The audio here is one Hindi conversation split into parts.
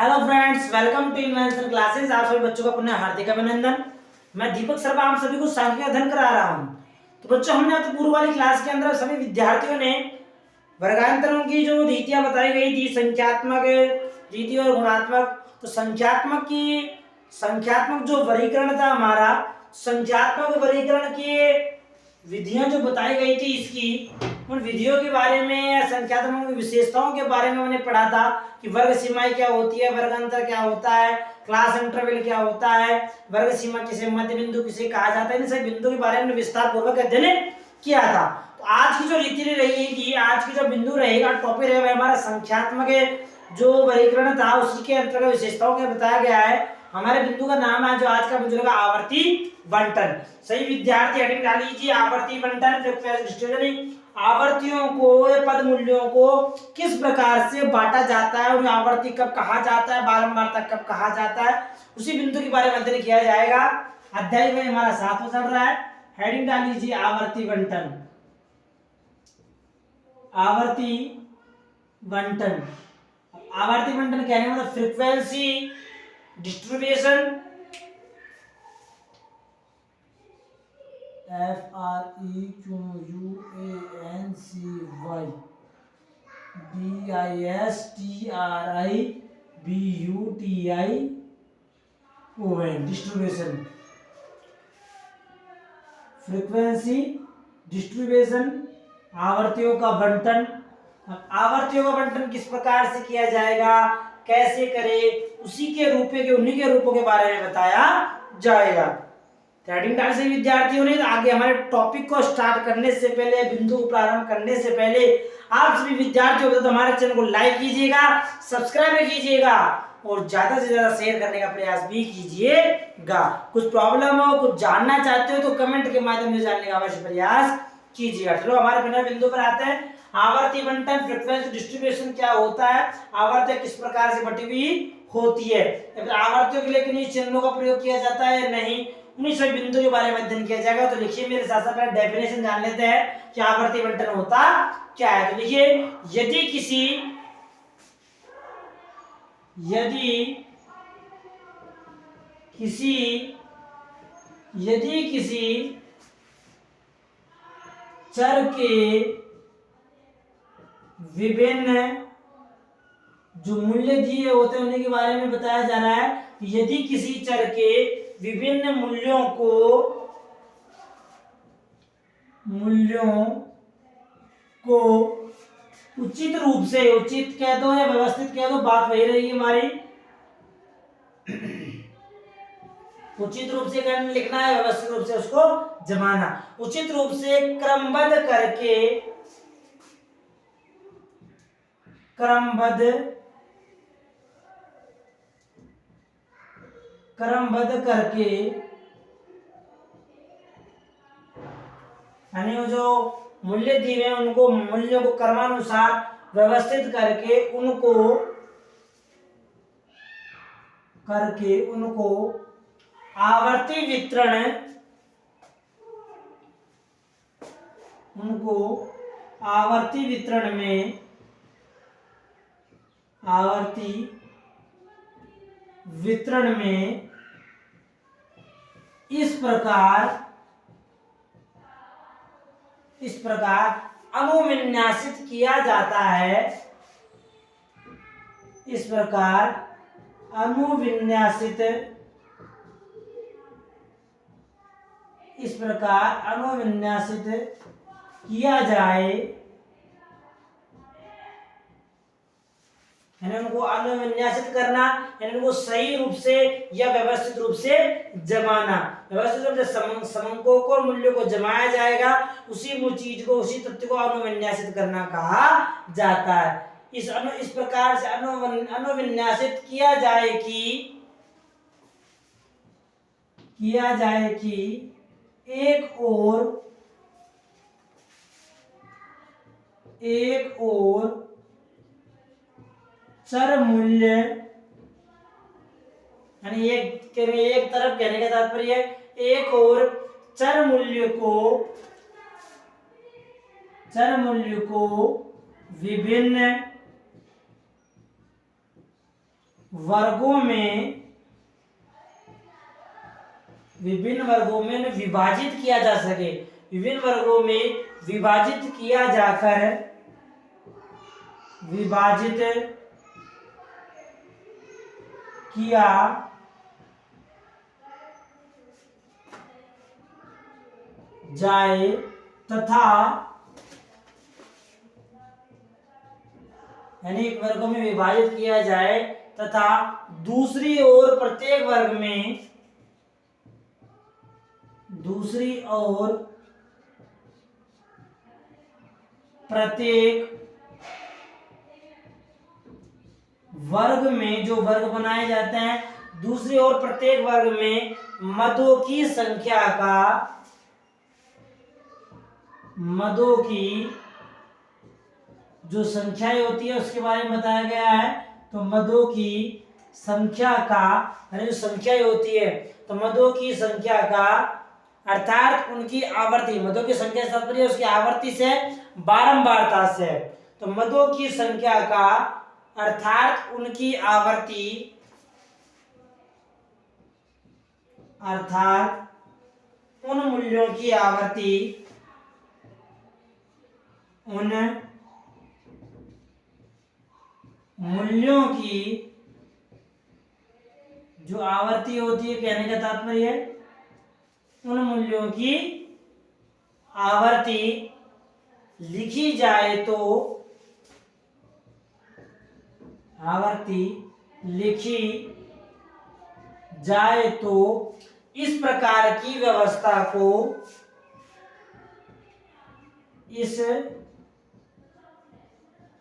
Hello friends, welcome to invention classes. आप सभी बच्चों का पुनः हार्दिक अभिनंदन। मैं दीपक शर्मा आप सभी को सांख्यिकी अध्ययन करा रहा हूं। तो बच्चों, हमने अब पूर्व वाली क्लास के अंदर सभी विद्यार्थियों ने वर्गांतरों की जो रीतियां बताई गई थी, संख्यात्मक रीति और गुणात्मक। तो संख्यात्मक जो वर्गीकरण था हमारा, संख्यात्मक वर्गीकरण की विधियां जो बताई गई थी, इसकी उन विधियों के बारे में, संख्यात्मक विशेषताओं के बारे में हमने पढ़ा था कि वर्ग सीमाएं क्या होती है, वर्ग अंतर क्या होता है, क्लास इंटरवल क्या होता है, वर्ग सीमा किसे, मध्य बिंदु किसे कहा जाता है। इन सभी बिंदु के बारे में विस्तार पूर्वक अध्ययन किया था। तो आज की जो रीति रहेगी, आज की जो बिंदु रहेगा, टॉपिक रहेगा हमारा संख्यात्मक जो वर्गीकरण था, उसी के अंतर्गत विशेषताओं के बताया गया है। हमारे बिंदु का नाम है, जो आज का बिंदु रहेगा, आवर्ती बंटन। सही विद्यार्थी हेडिंग डाल लीजिए, आवर्ती बंटन। आवर्तियों को, पद मूल्यों को किस प्रकार से बांटा जाता है, उन्हें आवर्ती कब कहा जाता है, बारंबारता कब कहा जाता है, उसी बिंदु के बारे में अध्ययन किया जाएगा। अध्याय में हमारा 7वां चल रहा है। हेडिंग डाल लीजिए, आवर्ती बंटन। आवर्ती बंटन, आवर्ती बंटन कहने मतलब frequency distribution, FREQUENCY DISTRIBUTION, distribution, frequency distribution, आवर्तियों का बंटन। आवर्तियों का बंटन किस प्रकार से किया जाएगा, कैसे करें, उसी के उन्हीं के रूपों के बारे में बताया जाएगा। हेडिंग डाल से विद्यार्थियों ने आगे हमारे टॉपिक को स्टार्ट करने से पहले, बिंदु को प्रारंभ करने से पहले, आप सभी विद्यार्थियों को तो हमारे चैनल को लाइक कीजिएगा, सब्सक्राइब कीजिएगा और ज्यादा से ज्यादा शेयर करने का प्रयास भी कीजिएगा। कुछ प्रॉब्लम हो, कुछ जानना चाहते हो तो कमेंट के माध्यम से जानने का अवश्य प्रयास कीजिएगा। चलो हमारे बिना बिंदु पर आते हैं। आवर्ती बंटन, फ्रीक्वेंसी डिस्ट्रीब्यूशन क्या होता है, आवर्ती किस प्रकार से बटी हुई होती है, आवर्तियों के लिए किन्हीं चिन्हों का प्रयोग किया जाता है, नहीं, उन्हीं सभी बिंदु के बारे में अध्ययन किया जाएगा। तो लिखिए मेरे साथ साथ, डेफिनेशन जान लेते हैं कि आवर्ती बंटन होता क्या है। तो लिखिए, यदि किसी चर के विभिन्न जो मूल्य दिए होते हैं उन्हीं के बारे में बताया जा रहा है। यदि किसी चर के विभिन्न मूल्यों को उचित रूप से, उचित कह दो या व्यवस्थित कह दो, बात वही रहेगी हमारी। उचित रूप से लिखना है, व्यवस्थित रूप से उसको जमाना। उचित रूप से क्रमबद्ध करके यानी वो जो मूल्य दिए हैं उनको, मूल्यों को क्रमानुसार व्यवस्थित करके उनको आवर्ती वितरण में इस प्रकार अनुविन्यासित किया जाता है। इस प्रकार अनुविन्यासित किया जाए, यानी उनको अनुविन्यासित करना, यानी उनको सही रूप से या व्यवस्थित रूप से जमाना। व्यवस्थित रूप से समंकों को, मूल्यों को जमाया जाएगा, उसी चीज को, उसी तत्व को अनुविन्यासित करना कहा जाता है। इस प्रकार से अनुविन्यासित किया जाए कि एक और चर मूल्य, यानी एक तरफ कहने का तात्पर्य है, एक और चर मूल्य को विभिन्न वर्गों में विभिन्न वर्गों में विभाजित किया जा सके, विभिन्न वर्गों में विभाजित किया जाकर विभाजित किया जाए तथा यानी एक वर्गों में विभाजित किया जाए तथा दूसरी ओर प्रत्येक वर्ग में दूसरी ओर प्रत्येक वर्ग में जो वर्ग बनाए जाते हैं दूसरी ओर प्रत्येक वर्ग में मदों की संख्या का मदों की जो संख्याएं होती है उसके बारे में बताया गया है। तो मदों की संख्या का जो संख्याएं होती है तो मदों की संख्या का अर्थात उनकी आवर्ती, मदों की संख्या से तात्पर्य उसकी आवर्ती से बारंबारता से। तो मदों की संख्या का अर्थात उनकी आवर्ती अर्थात उन मूल्यों की आवर्ती उन मूल्यों की जो आवर्ती होती है, कहने का तात्पर्य है उन मूल्यों की आवर्ती लिखी जाए तो आवर्ती लिखी जाए तो इस प्रकार की व्यवस्था को इस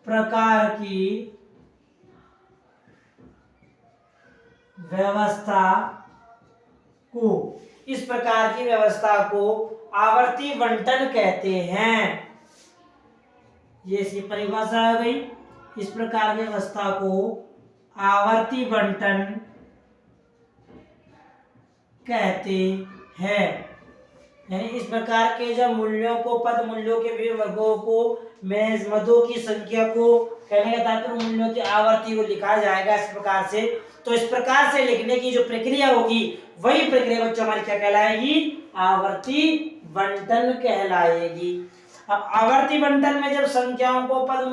प्रकार की व्यवस्था को इस प्रकार की व्यवस्था को आवर्ती बंटन कहते हैं। ये इसकी परिभाषा आ गई। इस प्रकार की व्यवस्था को आवर्ती बंटन कहते हैं। यानी इस प्रकार के जब मूल्यों को पद मूल्यों के विभिन्न वर्गों को में मदों की संख्या को कहने का तात्पर्य मूल्यों की आवर्ती को लिखा जाएगा इस प्रकार से। तो इस प्रकार से लिखने की जो प्रक्रिया होगी वही प्रक्रिया बच्चों हमारी क्या कहलाएगी? आवर्ती बंटन कहलाएगी। अब आवर्ती बंटन में जब संख्याओं को पद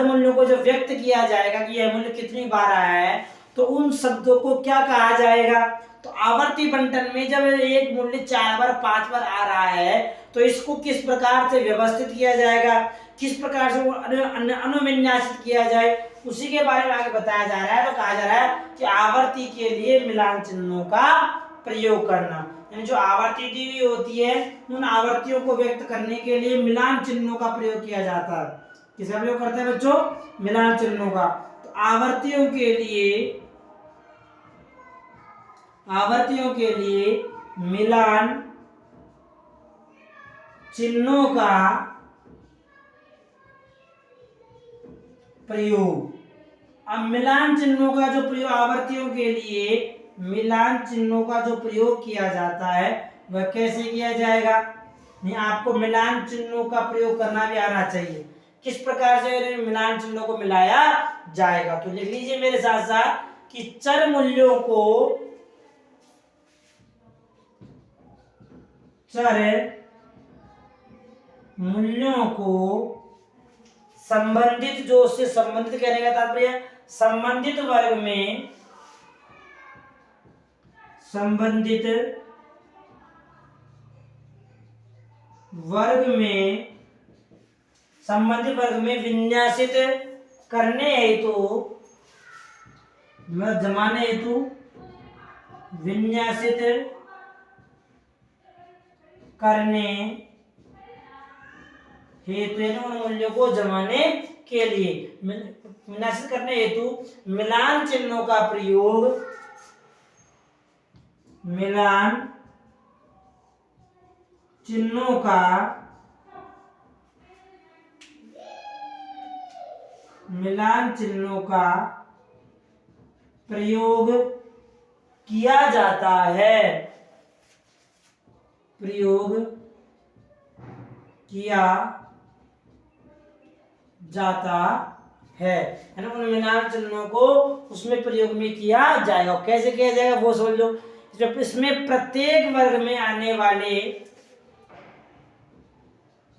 मूल्यों को जब व्यक्त किया जाएगा कि यह मूल्य कितनी बार आया है तो उन शब्दों को क्या कहा जाएगा? तो आवर्ती बंटन में जब एक मूल्य 4 बार 5 बार आ रहा है तो इसको किस प्रकार से व्यवस्थित किया जाएगा, किस प्रकार से अनुविन्यासित किया जाए, उसी के बारे में आगे बताया जा रहा है। तो कहा जा रहा है कि आवर्ती के लिए मिलान चिन्हों का प्रयोग करना, यानी जो आवर्ती दी हुई होती है उन आवर्तियों को व्यक्त करने के लिए मिलान चिन्हों का प्रयोग किया जाता है। किसका प्रयोग करते हैं बच्चों? मिलान चिन्हों का। तो आवर्तियों के लिए मिलान चिन्हों का प्रयोग। अब मिलान चिन्हों का जो प्रयोग आवर्तियों के लिए मिलान चिन्हों का जो प्रयोग किया जाता है वह कैसे किया जाएगा? नहीं, आपको मिलान चिन्हों का प्रयोग करना भी आना चाहिए। किस प्रकार से मिलान चिन्हों को मिलाया जाएगा? तो लिख लीजिए मेरे साथ साथ कि चर मूल्यों को संबंधित, जो उससे संबंधित कहने का तात्पर्य संबंधित वर्ग में विन्यासित करने हेतु जमाने हेतु विन्यासित करने हेतु उन मूल्यों को जमाने के लिए विन्यासित करने हेतु मिलान चिन्हों का प्रयोग किया जाता है। प्रयोग किया जाता है ना, उन मिलान चिन्हों को उसमें प्रयोग में किया जाएगा। कैसे किया जाएगा वो समझ लो। इसमें प्रत्येक वर्ग में आने वाले,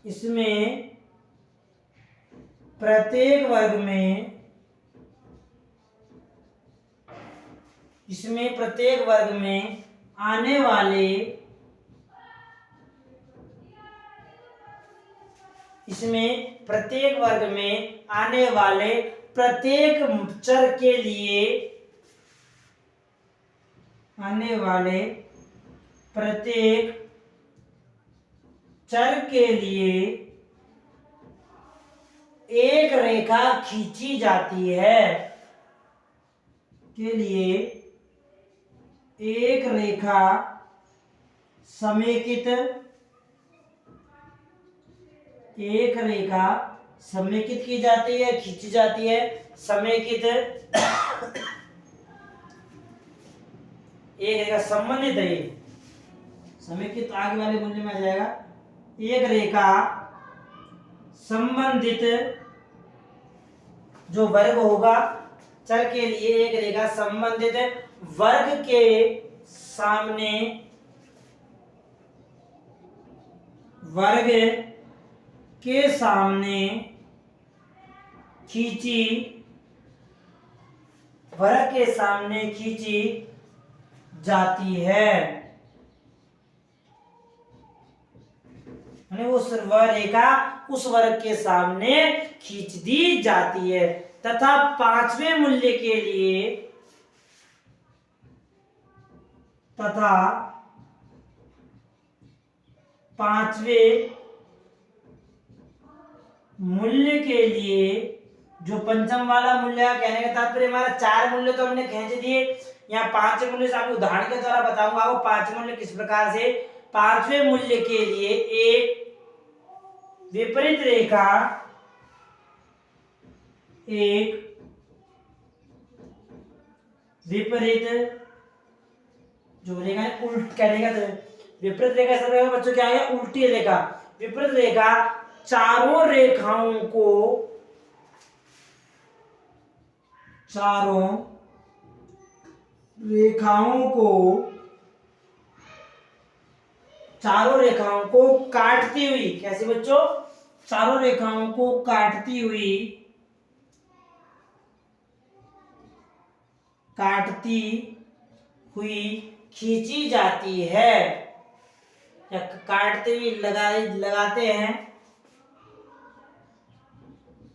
इसमें प्रत्येक वर्ग में, इसमें प्रत्येक वर्ग में आने वाले, इसमें प्रत्येक वर्ग में आने वाले प्रत्येक चर के लिए, आने वाले प्रत्येक चर के लिए एक रेखा खींची जाती है, के लिए एक रेखा समेकित, एक रेखा समेकित की जाती है, खींची जाती है, समेकित एक रेखा संबंधित है, समेकित आगे वाले मूल्य में आ जाएगा। एक रेखा संबंधित जो वर्ग होगा चर के लिए, एक रेखा संबंधित वर्ग के सामने, वर्ग के सामने खींची, वर्ग के सामने खींची जाती है। उस रेखा उस वर्ग के सामने खींच दी जाती है तथा पांचवें मूल्य के लिए, तथा पांचवें मूल्य के लिए, जो पंचम वाला मूल्य कहने का तात्पर्य हमारा चार मूल्य तो हमने खींच दिए, यहाँ पांचवें मूल्य से आपको उदाहरण के द्वारा बताऊंगा आपको पांचवें मूल्य किस प्रकार से। पांचवें मूल्य के लिए एक विपरीत रेखा, एक विपरीत जो रेखा उल्ट कहने का, विपरीत रेखा सब बच्चों क्या है, उल्टी रेखा। विपरीत रेखा चारों रेखाओं को, चारों रेखाओं को, चारों रेखाओं को काटती हुई, कैसे बच्चों, चारों रेखाओं को काटती हुई, काटती हुई खींची जाती है, या काटते हुए लगाते हैं,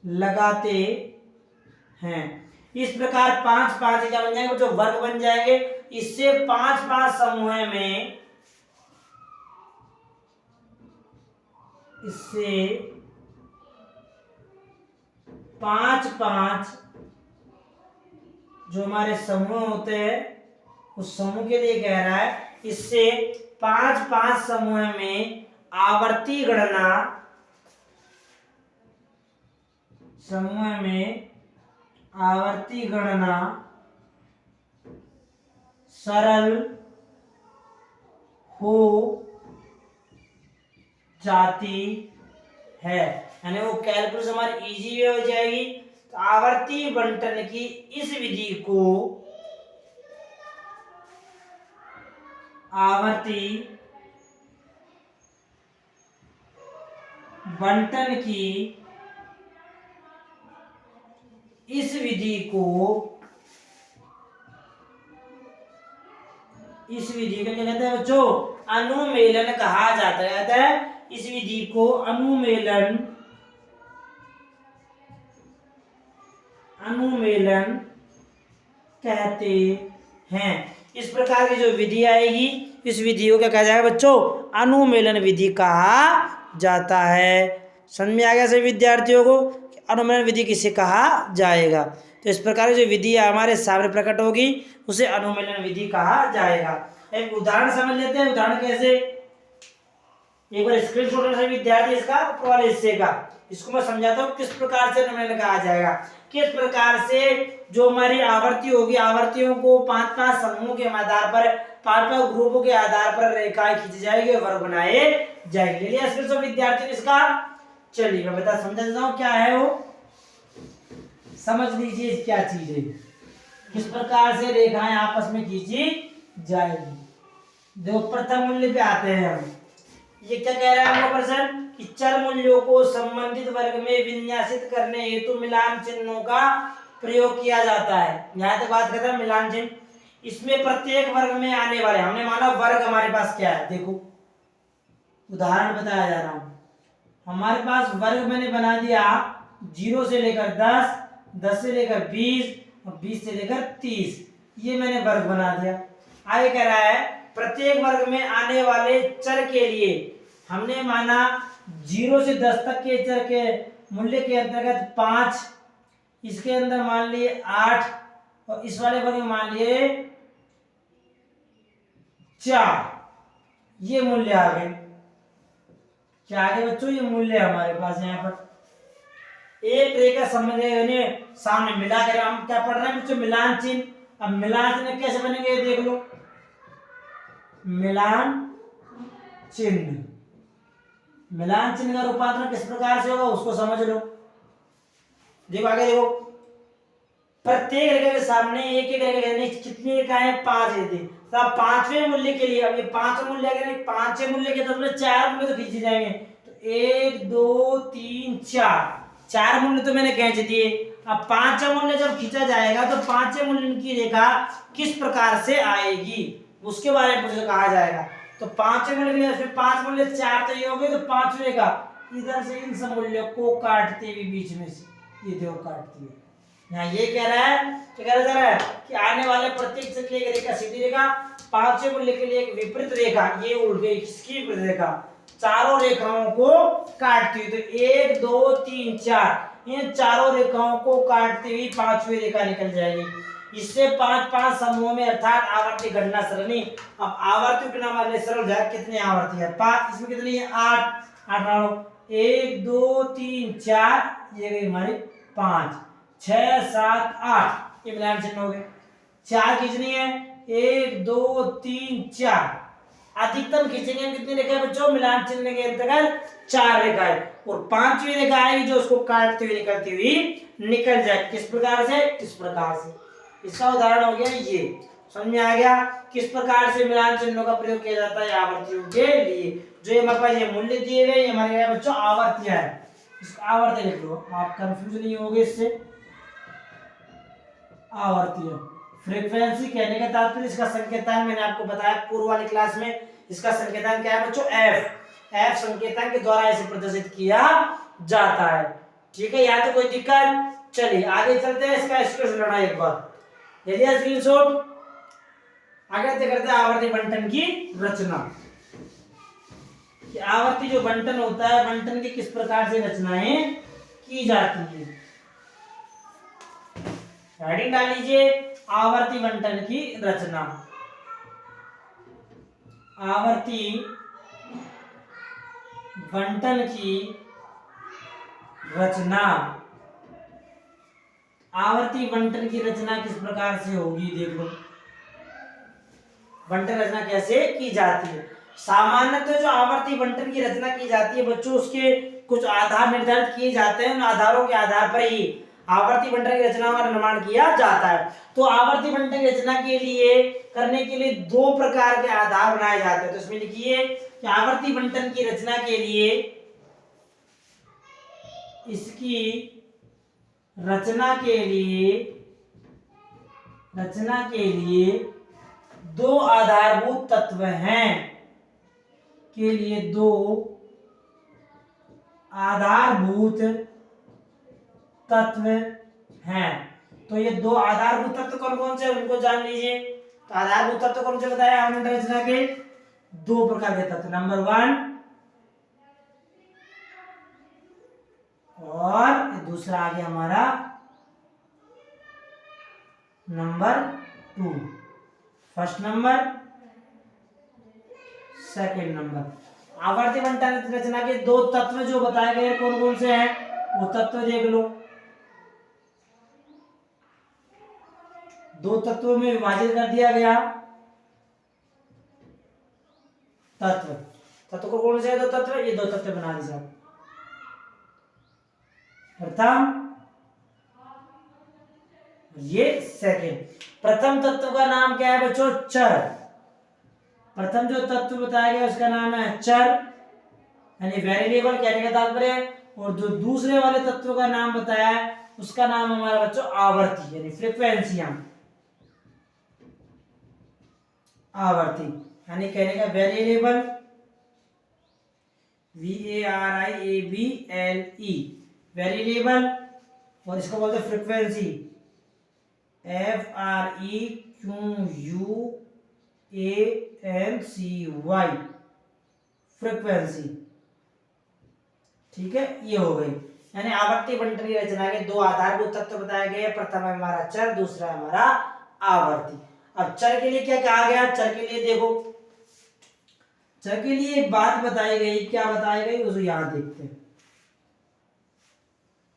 लगाते हैं। इस प्रकार पांच पांच क्या बन जाएंगे बच्चों, वर्ग बन जाएंगे। इससे पांच पांच समूह में, इससे पांच पांच जो हमारे समूह होते हैं उस समूह के लिए कह रहा है, इससे पांच पांच समूह में आवर्ती गणना, समूह में आवर्ती गणना सरल हो जाती है, यानी वो कैलकुलस हमारी इजी हो जाएगी। तो आवर्ती बंटन की इस विधि को, आवर्ती बंटन की इस विधि को, इस विधि को क्या कहते हैं बच्चों, अनुमेलन कहा जाता है। इस विधि को अनुमेलन, अनुमेलन कहते हैं। इस प्रकार की जो विधि आएगी इस विधि को क्या कहा जाएगा बच्चों, अनुमेलन विधि कहा जाता है। समझ में आ गया सभी विद्यार्थियों को अनुमेलन विधि किसे कहा जाएगा। तो इस प्रकार जो विधि हमारे सामने प्रकट होगी उसे अनुमेलन विधि कहा जाएगा। एक उदाहरण समझ लेते हैं। उदाहरण कैसे, एक बार स्क्रीनशॉट से विद्यार्थी इसका ऊपर वाले हिस्से का, इसको मैं समझाता हूँ किस प्रकार से अनुमेलन कहा जाएगा। किस प्रकार से जो हमारी आवर्ती होगी, आवर्तियों को पांच पांच समूह के आधार पर, पांच पांच ग्रुपों के आधार पर रेखाएं खींची जाएगी और वर्ग बनाए जाएंगे। विद्यार्थी इसका चलिए मैं समझा देता हूँ क्या है वो। समझ लीजिए क्या चीज है, किस प्रकार से रेखाएं आपस में खींची जाएगी। जो प्रथम मूल्य पे आते हैं हम, ये क्या कह रहा है हमको प्रश्न कि चर मूल्यों को संबंधित वर्ग में विन्यासित करने हेतु मिलान चिन्हों का प्रयोग किया जाता है। यहाँ तक बात करते हैं मिलान चिन्ह। इसमें प्रत्येक वर्ग में आने वाले, हमने माना वर्ग हमारे पास क्या है, देखो उदाहरण बताया जा रहा हूं। हमारे पास वर्ग मैंने बना दिया 0 से लेकर 10, 10 से लेकर 20 और 20 से लेकर 30, ये मैंने वर्ग बना दिया। आगे कह रहा है प्रत्येक वर्ग में आने वाले चर के लिए हमने माना 0 से 10 तक के चर के मूल्य के अंतर्गत 5, इसके अंदर मान लिए 8 और इस वाले वर्ग में मान लिए 4, ये मूल्य आ गए। क्या आ गए बच्चों, ये मूल्य हमारे पास यहाँ पर एक रेखा समझ सामने मिला कर हम क्या पढ़ रहे हैं बच्चों, मिलान चिन्ह। अब मिलान चिन्ह कैसे बनेंगे देख लो, मिलान चिन्ह, मिलान चिन्ह का रूपांतरण किस प्रकार से होगा उसको समझ लो। देखो आगे देखो, प्रत्येक रेखा के सामने एक एक रेखा कितनी रेखाएं, 5 है। तो पांचवें मूल्य के लिए, अब ये 5 मूल्य अगर पांचवें मूल्य के तो 4 मूल्य तो खींचे जाएंगे, तो 1 2 3 4 मूल्य तो मैंने खींच दिए। अब 5वां मूल्य जब खींचा जाएगा तो 5वें मूल्य की रेखा किस प्रकार से आएगी उसके बारे में मुझे कहा जाएगा। तो 5वें मूल्य के लिए इसमें 5 मूल्य 4 तो ये हो गए, तो 5वें रेखा इधर से इन सब मूल्यों को काटते हुए बीच में से ये देखो काटती है। यहाँ ये कह रहा है, क्या कह रहा है कि आने वाले प्रत्येक चर के लिए एक रेखा सीधी रेखा, 5वें मूल्य के लिए एक विपरीत रेखा, ये उल्ट गई किसकी विपरीत रेखा, चारों रेखाओं को काटती हुई। तो 1 2 3 4 इन चारों रेखाओं को काटती हुई 5वीं रेखा निकल जाएगी। इससे 5 समूहों में अर्थात आवर्ती गणना सरणी। अब आवर्ती गणना हमारे लिए सरल है, कितने आवर्ती है 5, इसमें कितनी है 8, 1 2 3 4, ये गई हमारी 5 6 7 8, ये मिलान चिन्ह हो गए। 4 खींचनी है, 1 2 3 4, अधिकतम खींचेंगे हम कितनी रेखाएं बच्चों, मिलान चिन्ह के अंतर्गत 4 रेखाएं, और 5वीं रेखा आएगी जो उसको काटती हुई निकलती हुई निकल जाए। किस प्रकार से, इस प्रकार से। इसका उदाहरण हो गया ये, समझ में आ गया किस प्रकार से मिलान चिन्हों का प्रयोग किया जाता है आवर्तियों के लिए। जो हमारे पास ये मूल्य दिए गए हमारे बच्चों आवर्तियां है, इसको आवर्ती लिख लो, आप कंफ्यूज नहीं होगे इससे। आवर्तीय फ्रीक्वेंसी कहने का तात्पर्य, इसका संकेतांक मैंने आपको बताया पूर्व वाली क्लास में, इसका संकेतांक क्या है बच्चों, एफ संकेतांक के द्वारा इसे प्रदर्शित किया जाता है। ठीक है, यहाँ तो कोई दिक्कत। चलिए आगे चलते हैं, इसका स्क्रीनशॉट लेना एक बार, यदि स्क्रीनशॉट। आगे करते हैं आवर्ती बंटन की रचना। आवर्ती जो बंटन होता है, बंटन की किस प्रकार से रचनाएं की जाती है, हेडिंग डाल लीजिए आवर्ती बंटन की रचना। आवर्ती बंटन की रचना, आवर्ती बंटन की रचना किस प्रकार से होगी देख लो। बंटन रचना कैसे की जाती है, सामान्यतः जो आवर्ती बंटन की रचना की जाती है बच्चों, उसके कुछ आधार निर्धारित किए जाते हैं, उन आधारों के आधार पर ही आवर्ती बंटन की रचना का निर्माण किया जाता है। तो आवर्ती बंटन की रचना के लिए करने के लिए 2 प्रकार के आधार बनाए जाते हैं। तो इसमें लिखिए कि आवर्ती बंटन की रचना के लिए, इसकी रचना के लिए 2 आधारभूत तत्व हैं, के लिए 2 आधारभूत तत्व हैं। तो ये 2 आधारभूत तत्व कौन कौन से उनको जान लीजिए। तो आधारभूत तत्व कौन से बताया हमने रचना के, 2 प्रकार के तत्व, नंबर 1 और दूसरा आ गया हमारा number 2, first number second number. आवर्ती बंटन रचना के 2 तत्व जो बताए गए कौन कौन से हैं, वो तत्व देख लो। 2 तत्वों में विभाजित कर दिया गया। तत्व को कौन से 2 तत्व, ये 2 तत्व बना दीजिए। प्रथम ये सेकंड। प्रथम तत्व का नाम क्या है बच्चों? चर। प्रथम जो तत्व बताया गया उसका नाम है चर यानी वेरिएबल, कहने का तात्पर्य है। और जो दूसरे वाले तत्व का नाम बताया है उसका नाम हमारा बच्चों आवर्ती यानी फ्रीक्वेंसी। आवर्ती यानी कहने का वेरिएबल, VARIABLE वेरिएबल, और इसको बोलते हैं फ्रीक्वेंसी, FREQUANCY फ्रीक्वेंसी। ठीक है, ये हो गई। यानी आवर्ती बंटन की रचना के दो आधारभूत तत्व बताए गए। प्रथम है हमारा चर, दूसरा है हमारा आवर्ती। अब चर के लिए क्या कहा गया? चर के लिए देखो, चर के लिए एक बात बताई गई। क्या बताई गई उसे यहां देखते हैं।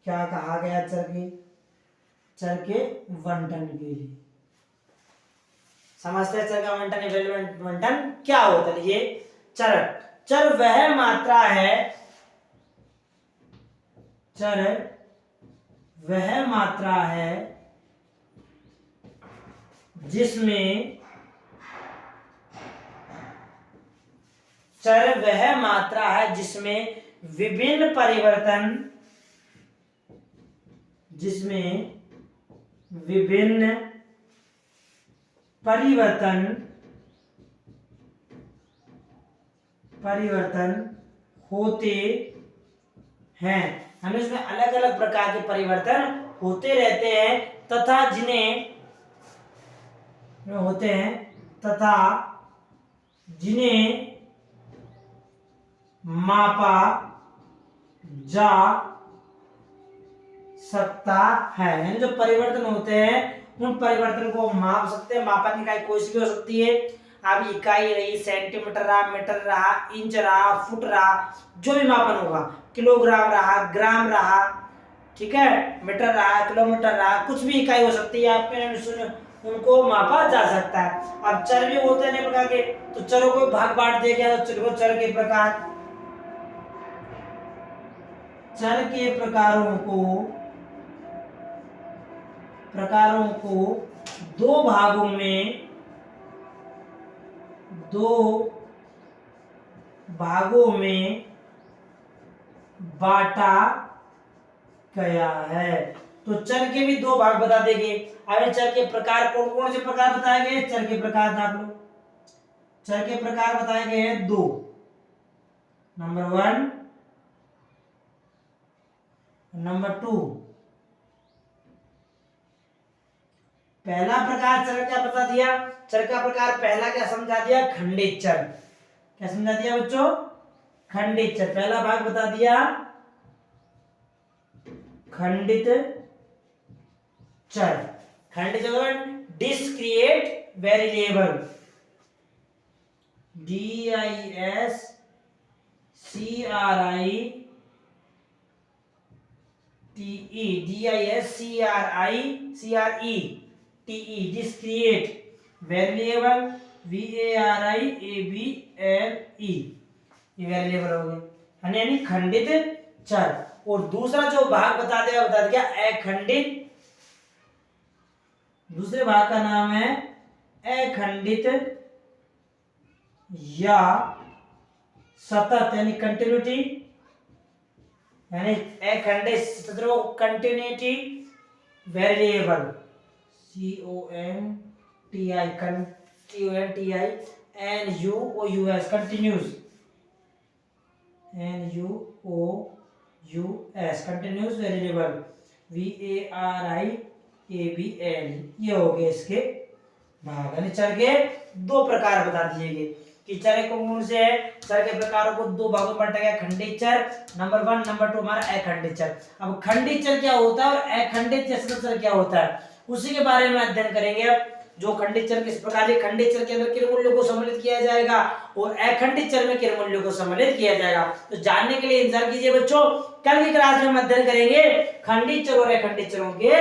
क्या कहा गया चर के? चर के बंटन के लिए समझते हैं। चर का बंटन क्या होता है? ये चर वह मात्रा है, चर वह मात्रा है जिसमें, चर वह मात्रा है जिसमें विभिन्न परिवर्तन, जिसमें विभिन्न परिवर्तन होते हैं। हमें इसमें अलग अलग प्रकार के परिवर्तन होते रहते हैं तथा जिन्हें मापा जा सकता है। यानी जो परिवर्तन होते हैं उन परिवर्तन को माप सकते हैं। मापन की इकाई कोई सी भी हो सकती है। अब इकाई रही सेंटीमीटर रहा, मीटर रहा, इंच रहा, फुट रहा, जो भी मापन होगा, किलोग्राम रहा, ग्राम रहा, ठीक है, मीटर रहा, किलोमीटर रहा, कुछ भी इकाई हो सकती है। आपने उनको मापा जा सकता है। अब चर भी होते हैं प्रकार के, तो चरों को भाग बांट दिया गया। तो चर के प्रकार, चर के प्रकारों को दो भागों में बांटा गया है। तो चर के भी दो भाग बता देंगे। अब चर के प्रकार कौन कौन से प्रकार बताए गए? चर के प्रकार आप लोग, चर के प्रकार बताए गए हैं दो। Number 1, number 2। पहला प्रकार चर क्या बता दिया? चर का प्रकार पहला क्या समझा दिया? खंडित चर। क्या समझा दिया बच्चों? खंडित चर। पहला भाग बता दिया खंडित चर। खंडित चर discrete variable, DISCRITE discrete variable, VARIABLE ये वेरिएबल हो गए यानी खंडित चर। और दूसरा जो भाग बता दिया अखंडित। दूसरे भाग का नाम है अखंडित या सतत यानी कंटिन्यूटी, यानी अखंडित continuity variable, CONTINUOUS continuous, NUOUS continuous variable, VARIABL ये हो गए इसके भाग। यानी चर के दो प्रकार बता दिए गए कि चर कौन से है। चर के प्रकारों को दो भागों में बांटा गया, खंडित चर नंबर 1, नंबर 2 हमारा अखंडित चर। अब खंडित चर क्या होता है और अखंडित चर क्या होता है उसी के बारे में अध्ययन करेंगे। अब जो खंडित चर किस प्रकार है, खंडित चर के अंदर किन मूल्यों को सम्मिलित किया जाएगा और अखंडित चर में किन मूल्यों को सम्मिलित किया जाएगा, तो जानने के लिए इंतजार कीजिए बच्चों। कल की क्लास में हम अध्ययन करेंगे खंडित चर और अखंडित चरों के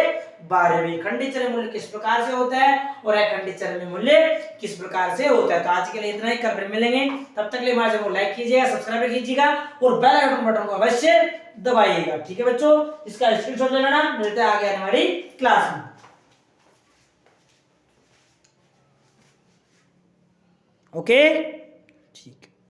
बारे में। खंडित चर मूल्य किस प्रकार से होता है और अखंडित चर में मूल्य किस प्रकार से होता है। तो आज के लिए इतना ही, कल फिर मिलेंगे। तब तक के लिए हमारे चैनल को लाइक कीजिएगा, सब्सक्राइब कीजिएगा और बेल आइकन बटन को अवश्य दबाइएगा। ठीक है बच्चों, इसका स्क्रीनशॉट ले लेना। मिलते हैं आगे आने वाली क्लास में। ओके, ठीक।